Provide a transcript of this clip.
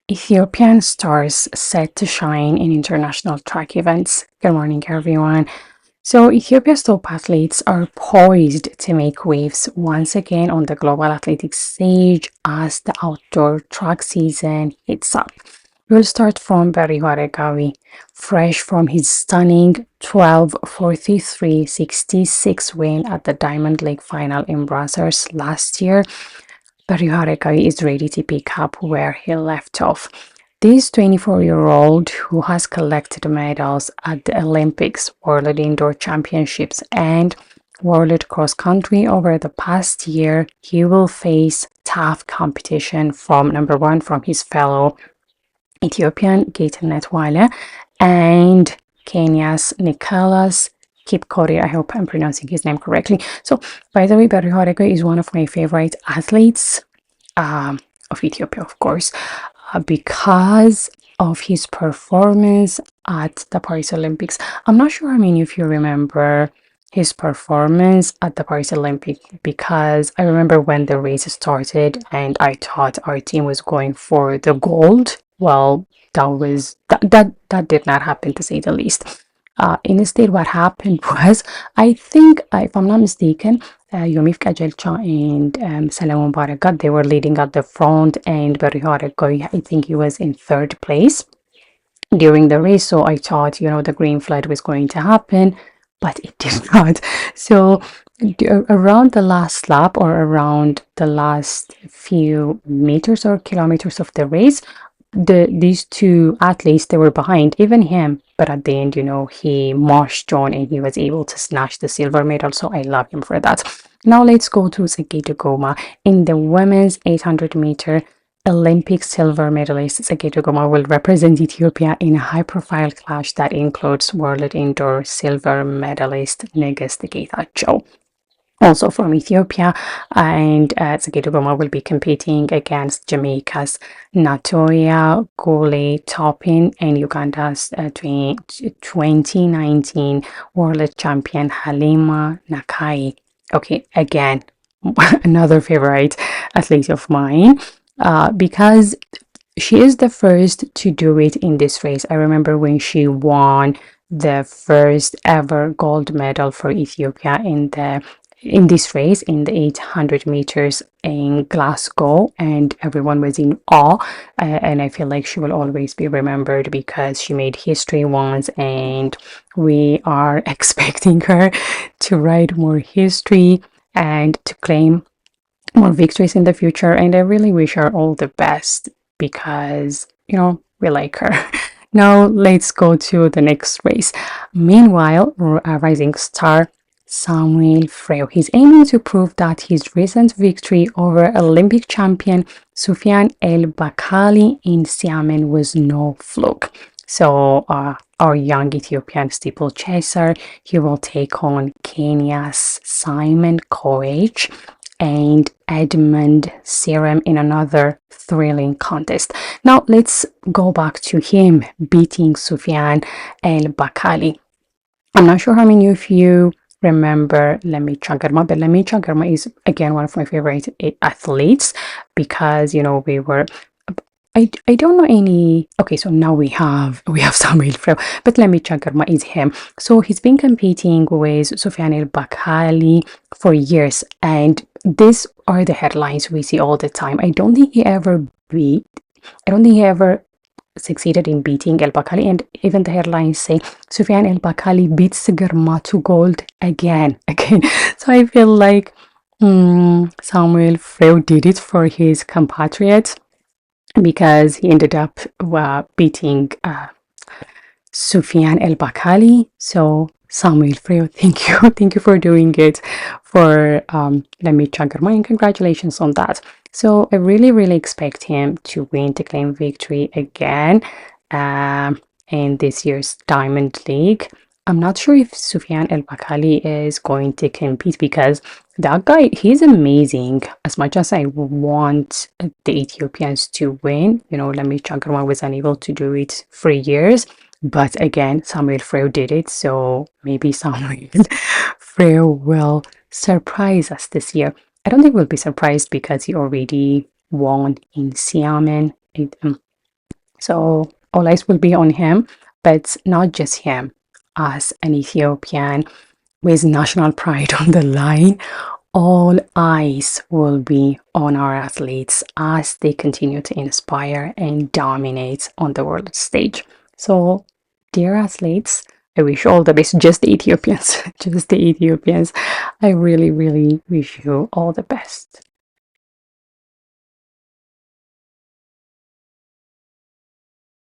Ethiopian stars set to shine in international track events. Good morning, everyone. So, Ethiopia's top athletes are poised to make waves once again on the global athletics stage as the outdoor track season heats up. We'll start from Berihu Aregawi, fresh from his stunning 12:43.66 win at the Diamond League final in Brussels last year. Berihu Aregawi is ready to pick up where he left off. This 24-year-old who has collected medals at the Olympics, World Indoor Championships, and World Cross Country over the past year, he will face tough competition from number one from his fellow Ethiopian Getachew and Kenya's Nicholas Kipkorir. I hope I'm pronouncing his name correctly. So, by the way, Berihu Aregawi is one of my favorite athletes of Ethiopia, of course, because of his performance at the Paris Olympics. I'm not sure, if you remember his performance at the Paris Olympics, because I remember when the race started and I thought our team was going for the gold. Well, that did not happen, to say the least. Instead, what happened was, I think, if I'm not mistaken, Yomif Kajelcha and Salamon Barakat, they were leading at the front, and Berihu Aregawi, I think he was in third place during the race. So I thought, the green flag was going to happen, but it did not. So around the last lap, or around the last few meters or kilometers of the race, these two athletes, they were behind even him, but at the end, he marched on and he was able to snatch the silver medal. So I love him for that. Now let's go to Tsige Duguma. In the women's 800-meter Olympic silver medalist, Tsige Duguma will represent Ethiopia in a high-profile clash that includes world indoor silver medalist Nigist Getachew, also from Ethiopia, and Tsige Duguma will be competing against Jamaica's Natoya Gule Toppin and Uganda's 2019 world champion Halima Nakai. Okay, again, another favorite athlete of mine, because she is the first to do it in this race. I remember when she won the first ever gold medal for Ethiopia in this race in the 800 meters in Glasgow, and everyone was in awe. And I feel like she will always be remembered because she made history once, and we are expecting her to write more history and to claim more victories in the future. And I really wish her all the best because, we like her. Now let's go to the next race. Meanwhile, rising star Samuel Firewu, he's aiming to prove that his recent victory over Olympic champion Soufiane El Bakkali in Xiamen was no fluke. So our young Ethiopian steeplechaser, he will take on Kenya's Simon Koech and Edmund Serum in another thrilling contest. Now let's go back to him beating Soufiane El Bakkali. I'm not sure how many of you remember Lemmy Chagarma, but Lemmy Chagarma is again one of my favorite athletes because we were. I don't know any. Okay, so now we have Samuel Firewu, but Lemmy Chagarma is him. So he's been competing with Soufiane El Bakkali for years, and these are the headlines we see all the time. I don't think he ever succeeded in beating El Bakkali, and even the headlines say Soufiane El Bakkali beats Girma to gold again. So I feel like Samuel Firewu did it for his compatriots because he ended up beating Soufiane El Bakkali. So Samuel Firewu, thank you for doing it for Lemmy Chagarma, and congratulations on that. So I really expect him to win, to claim victory again in this year's Diamond League. I'm not sure if Soufiane El Bakkali is going to compete because that guy, he's amazing. As much as I want the Ethiopians to win, Lemmy Chagarma was unable to do it for years. But again, Samuel Firewu did it, so maybe Samuel Firewu will surprise us this year. I don't think we'll be surprised because he already won in Xiamen. So all eyes will be on him, but not just him. As an Ethiopian with national pride on the line, all eyes will be on our athletes as they continue to inspire and dominate on the world stage. So, dear athletes, I wish you all the best. Just the Ethiopians, just the Ethiopians. I really, really wish you all the best.